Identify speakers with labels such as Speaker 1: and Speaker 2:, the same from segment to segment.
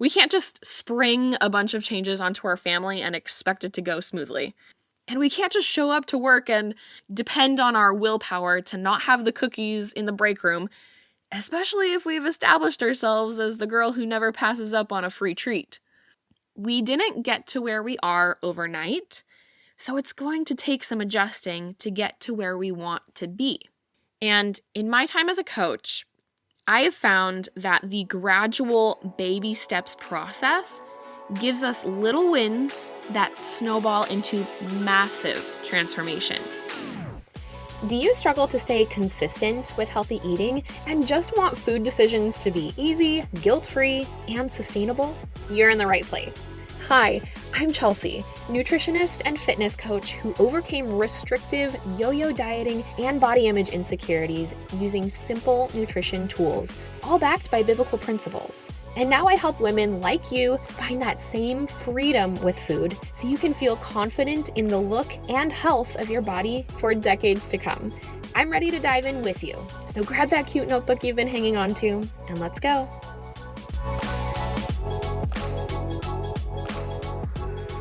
Speaker 1: We can't just spring a bunch of changes onto our family and expect it to go smoothly. And we can't just show up to work and depend on our willpower to not have the cookies in the break room, especially if we've established ourselves as the girl who never passes up on a free treat. We didn't get to where we are overnight, so it's going to take some adjusting to get to where we want to be. And in my time as a coach, I have found that the gradual baby steps process gives us little wins that snowball into massive transformation.
Speaker 2: Do you struggle to stay consistent with healthy eating and just want food decisions to be easy, guilt-free, and sustainable? You're in the right place. Hi, I'm Chelsea, nutritionist and fitness coach who overcame restrictive yo-yo dieting and body image insecurities using simple nutrition tools, all backed by biblical principles. And now I help women like you find that same freedom with food so you can feel confident in the look and health of your body for decades to come. I'm ready to dive in with you. So grab that cute notebook you've been hanging on to and let's go.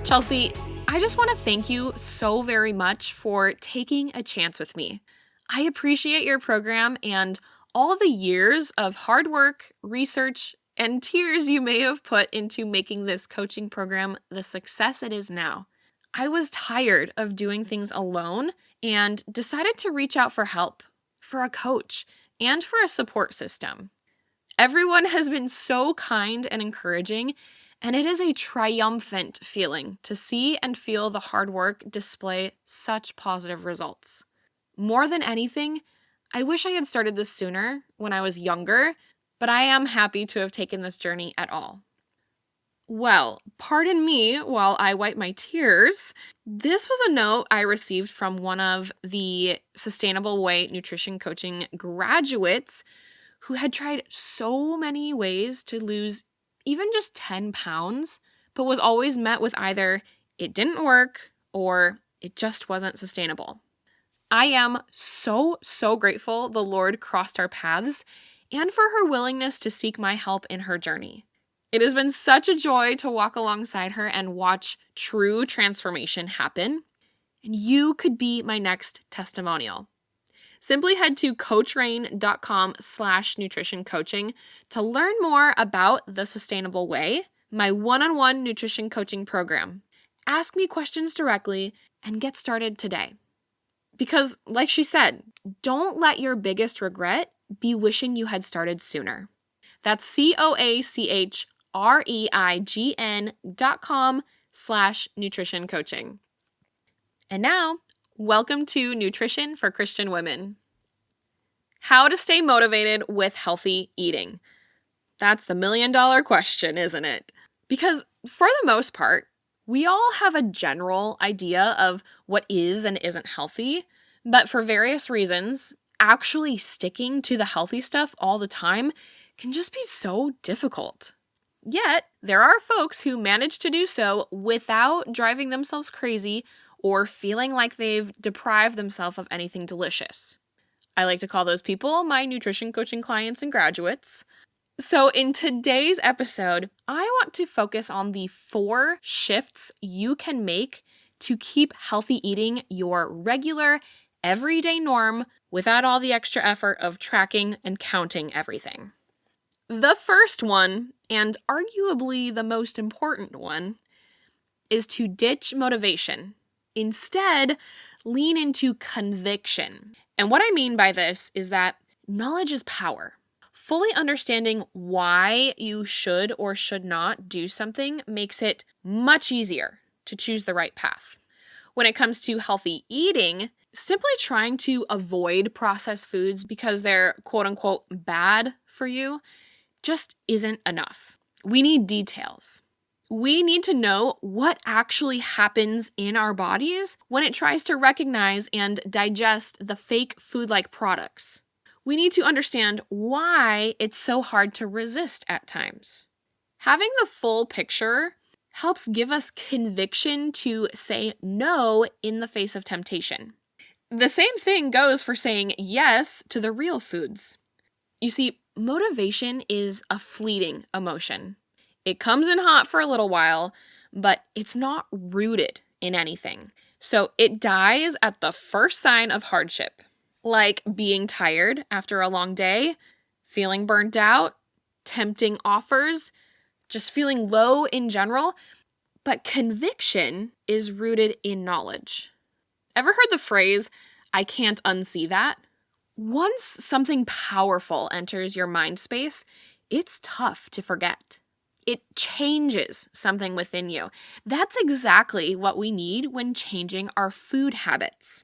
Speaker 1: Chelsea, I just want to thank you so very much for taking a chance with me. I appreciate your program and all the years of hard work, research, and tears you may have put into making this coaching program the success it is now. I was tired of doing things alone and decided to reach out for help, for a coach, and for a support system. Everyone has been so kind and encouraging, and it is a triumphant feeling to see and feel the hard work display such positive results. More than anything, I wish I had started this sooner when I was younger, but I am happy to have taken this journey at all. Well, pardon me while I wipe my tears. This was a note I received from one of the Sustainable Way Nutrition Coaching graduates who had tried so many ways to lose even just 10 pounds, but was always met with either it didn't work or it just wasn't sustainable. I am so grateful the Lord crossed our paths and for her willingness to seek my help in her journey. It has been such a joy to walk alongside her and watch true transformation happen, and you could be my next testimonial. Simply head to coachrain.com/nutrition coaching to learn more about the Sustainable Way, my one-on-one nutrition coaching program. Ask me questions directly and get started today. Because, like she said, don't let your biggest regret be wishing you had started sooner. That's coachreign.com/nutrition coaching. And now, welcome to Nutrition for Christian Women. How to stay motivated with healthy eating. That's the million-dollar question, isn't it? Because for the most part, we all have a general idea of what is and isn't healthy, but for various reasons, actually sticking to the healthy stuff all the time can just be so difficult. Yet, there are folks who manage to do so without driving themselves crazy or feeling like they've deprived themselves of anything delicious. I like to call those people my nutrition coaching clients and graduates. So in today's episode, I want to focus on the 4 shifts you can make to keep healthy eating your regular, everyday norm without all the extra effort of tracking and counting everything. The first one, and arguably the most important one, is to ditch motivation. Instead, lean into conviction. And what I mean by this is that knowledge is power. Fully understanding why you should or should not do something makes it much easier to choose the right path. When it comes to healthy eating, simply trying to avoid processed foods because they're quote-unquote bad for you just isn't enough. We need details. We need to know what actually happens in our bodies when it tries to recognize and digest the fake food-like products. We need to understand why it's so hard to resist at times. Having the full picture helps give us conviction to say no in the face of temptation. The same thing goes for saying yes to the real foods. You see, motivation is a fleeting emotion. It comes in hot for a little while, but it's not rooted in anything. So it dies at the first sign of hardship, like being tired after a long day, feeling burnt out, tempting offers, just feeling low in general. But conviction is rooted in knowledge. Ever heard the phrase, "I can't unsee that"? Once something powerful enters your mind space, it's tough to forget. It changes something within you. That's exactly what we need when changing our food habits.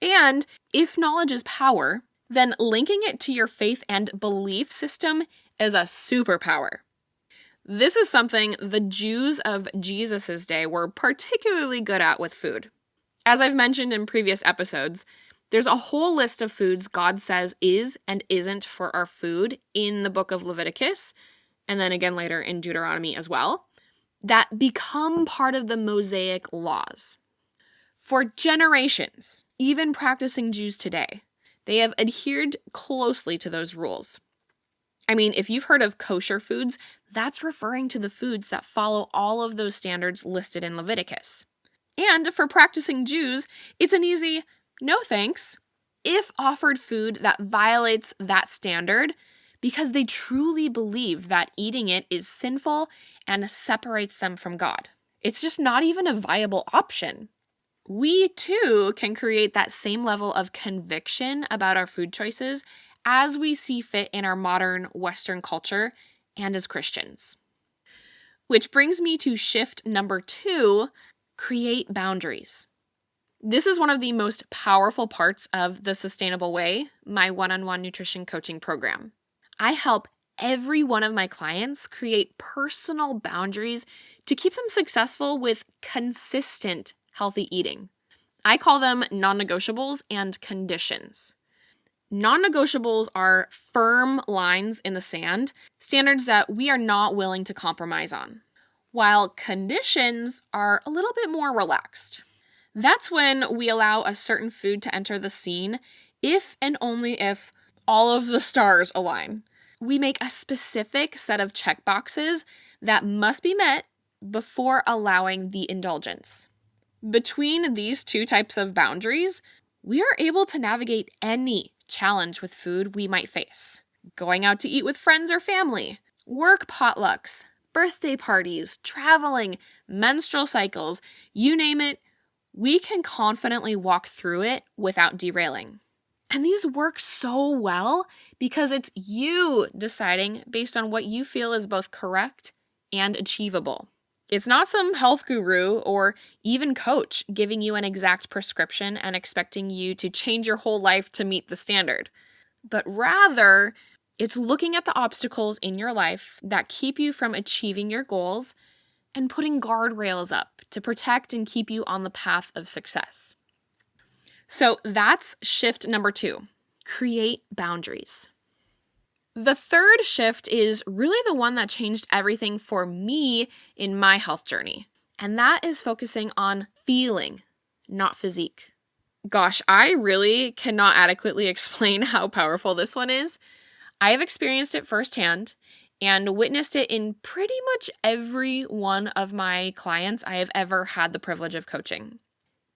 Speaker 1: And if knowledge is power, then linking it to your faith and belief system is a superpower. This is something the Jews of Jesus' day were particularly good at with food. As I've mentioned in previous episodes, there's a whole list of foods God says is and isn't for our food in the book of Leviticus, and then again later in Deuteronomy as well, that become part of the Mosaic laws. For generations, even practicing Jews today, they have adhered closely to those rules. I mean, if you've heard of kosher foods, that's referring to the foods that follow all of those standards listed in Leviticus. And for practicing Jews, it's an easy no thanks if offered food that violates that standard because they truly believe that eating it is sinful and separates them from God. It's just not even a viable option. We too can create that same level of conviction about our food choices as we see fit in our modern Western culture and as Christians. Which brings me to shift number 2, create boundaries. This is one of the most powerful parts of the Sustainable Way, my one-on-one nutrition coaching program. I help every one of my clients create personal boundaries to keep them successful with consistent healthy eating. I call them non-negotiables and conditions. Non-negotiables are firm lines in the sand, standards that we are not willing to compromise on, while conditions are a little bit more relaxed. That's when we allow a certain food to enter the scene if and only if all of the stars align. We make a specific set of checkboxes that must be met before allowing the indulgence. Between these two types of boundaries, we are able to navigate any challenge with food we might face. Going out to eat with friends or family, work potlucks, birthday parties, traveling, menstrual cycles, you name it, we can confidently walk through it without derailing. And these work so well because it's you deciding based on what you feel is both correct and achievable. It's not some health guru or even coach giving you an exact prescription and expecting you to change your whole life to meet the standard. But rather, it's looking at the obstacles in your life that keep you from achieving your goals and putting guardrails up to protect and keep you on the path of success. So that's shift number 2, create boundaries. The third shift is really the one that changed everything for me in my health journey, and that is focusing on feeling, not physique. Gosh, I really cannot adequately explain how powerful this one is. I have experienced it firsthand and witnessed it in pretty much every one of my clients I have ever had the privilege of coaching.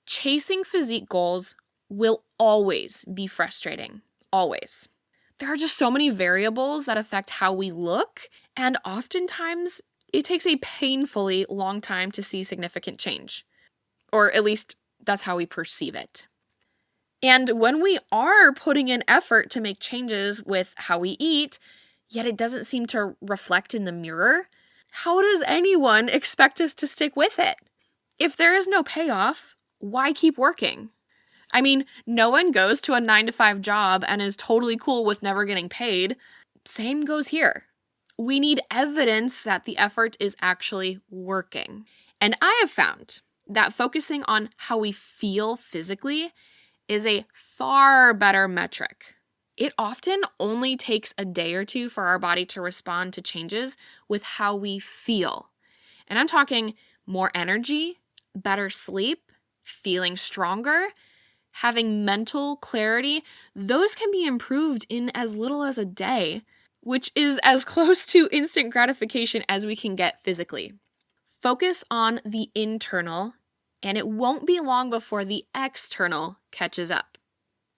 Speaker 1: Chasing physique goals will always be frustrating, always. There are just so many variables that affect how we look, and oftentimes it takes a painfully long time to see significant change. Or at least that's how we perceive it. And when we are putting in effort to make changes with how we eat, yet it doesn't seem to reflect in the mirror, how does anyone expect us to stick with it? If there is no payoff, why keep working? I mean, no one goes to a 9-to-5 job and is totally cool with never getting paid. Same goes here. We need evidence that the effort is actually working. And I have found that focusing on how we feel physically is a far better metric. It often only takes a day or two for our body to respond to changes with how we feel. And I'm talking more energy, better sleep, feeling stronger, having mental clarity. Those can be improved in as little as a day. which is as close to instant gratification as we can get physically. Focus on the internal, and it won't be long before the external catches up.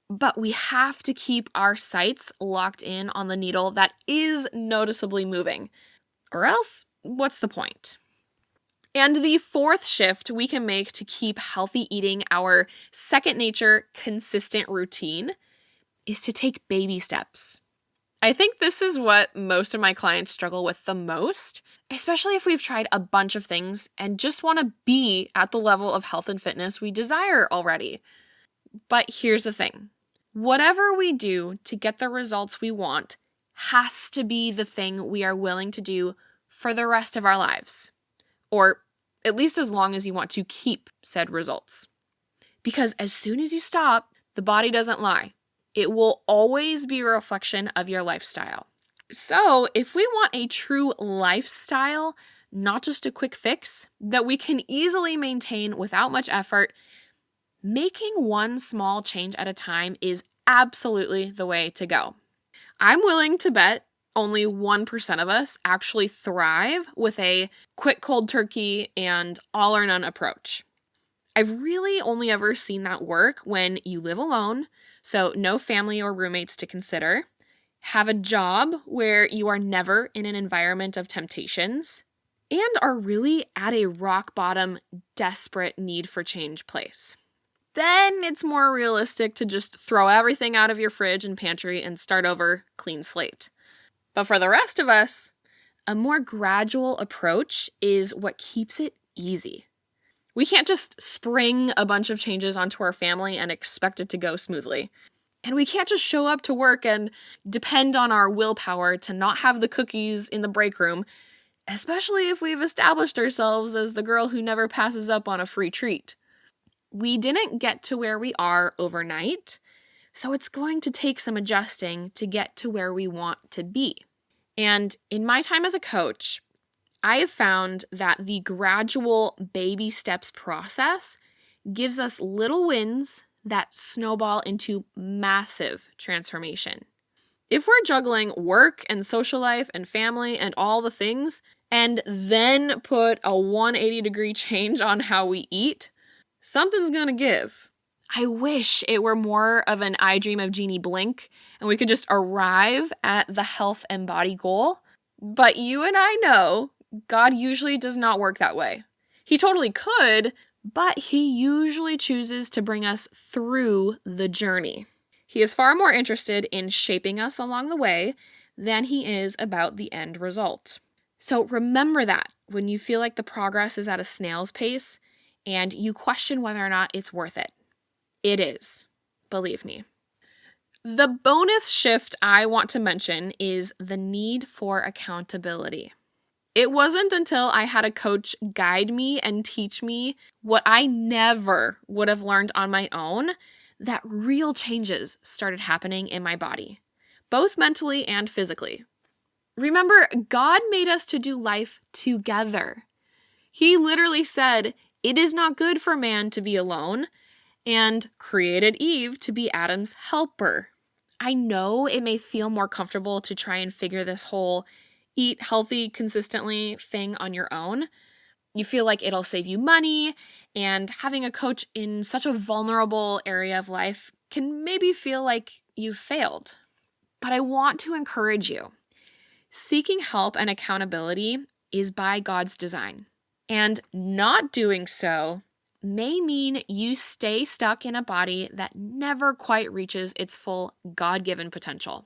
Speaker 1: But we have to keep our sights locked in on the needle that is noticeably moving, or else, what's the point? And the fourth shift we can make to keep healthy eating our second nature consistent routine is to take baby steps. I think this is what most of my clients struggle with the most, especially if we've tried a bunch of things and just want to be at the level of health and fitness we desire already. But here's the thing. Whatever we do to get the results we want has to be the thing we are willing to do for the rest of our lives, or at least as long as you want to keep said results. Because as soon as you stop, the body doesn't lie. It will always be a reflection of your lifestyle. So if we want a true lifestyle, not just a quick fix that we can easily maintain without much effort, making one small change at a time is absolutely the way to go. I'm willing to bet only 1% of us actually thrive with a quick cold turkey and all or none approach. I've really only ever seen that work when you live alone, so no family or roommates to consider, have a job where you are never in an environment of temptations, and are really at a rock bottom, desperate need for change place. Then it's more realistic to just throw everything out of your fridge and pantry and start over clean slate. But for the rest of us, a more gradual approach is what keeps it easy. We can't just spring a bunch of changes onto our family and expect it to go smoothly. And we can't just show up to work and depend on our willpower to not have the cookies in the break room, especially if we've established ourselves as the girl who never passes up on a free treat. We didn't get to where we are overnight, so it's going to take some adjusting to get to where we want to be. And in my time as a coach, I have found that the gradual baby steps process gives us little wins that snowball into massive transformation. If we're juggling work and social life and family and all the things, and then put a 180-degree change on how we eat, something's gonna give. I wish it were more of an I Dream of Jeannie blink and we could just arrive at the health and body goal. But you and I know God usually does not work that way. He totally could, but he usually chooses to bring us through the journey. He is far more interested in shaping us along the way than he is about the end result. So remember that when you feel like the progress is at a snail's pace and you question whether or not it's worth it. It is, believe me. The bonus shift I want to mention is the need for accountability. It wasn't until I had a coach guide me and teach me what I never would have learned on my own that real changes started happening in my body, both mentally and physically. Remember, God made us to do life together. He literally said, "It is not good for man to be alone," and created Eve to be Adam's helper. I know it may feel more comfortable to try and figure this whole eat healthy consistently thing on your own. You feel like it'll save you money, and having a coach in such a vulnerable area of life can maybe feel like you've failed. But I want to encourage you. Seeking help and accountability is by God's design, and not doing so may mean you stay stuck in a body that never quite reaches its full God-given potential.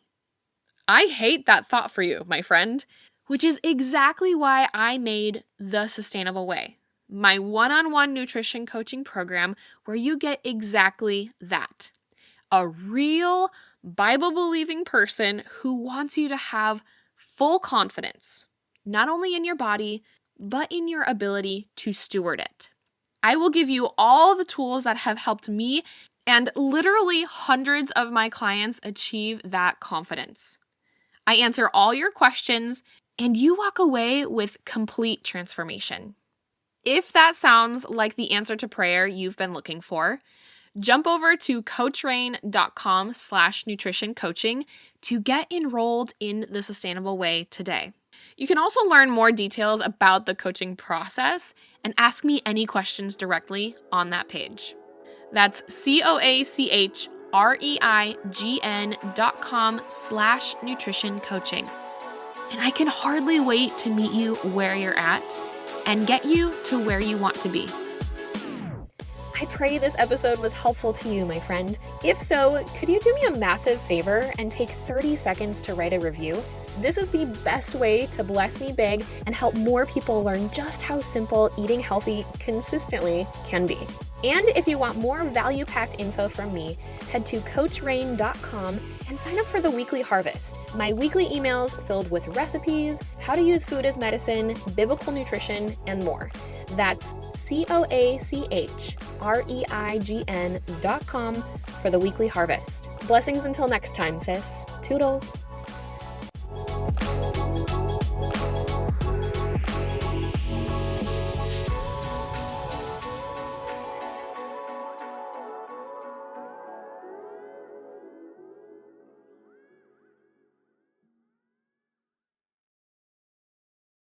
Speaker 1: I hate that thought for you, my friend, which is exactly why I made The Sustainable Way, my one-on-one nutrition coaching program where you get exactly that. A real Bible-believing person who wants you to have full confidence, not only in your body, but in your ability to steward it. I will give you all the tools that have helped me and literally hundreds of my clients achieve that confidence. I answer all your questions, and you walk away with complete transformation. If that sounds like the answer to prayer you've been looking for, Jump over to coachrain.com/nutrition coaching to get enrolled in the sustainable way today. You can also learn more details about the coaching process and ask me any questions directly on that page. That's coachreign.com/nutrition coaching. And I can hardly wait to meet you where you're at and get you to where you want to be.
Speaker 2: I pray this episode was helpful to you, my friend. If so, could you do me a massive favor and take 30 seconds to write a review? This is the best way to bless me big and help more people learn just how simple eating healthy consistently can be. And if you want more value-packed info from me, head to coachrain.com and sign up for the Weekly Harvest, my weekly emails filled with recipes, how to use food as medicine, biblical nutrition, and more. That's coachreign.com for the Weekly Harvest. Blessings until next time, sis. Toodles.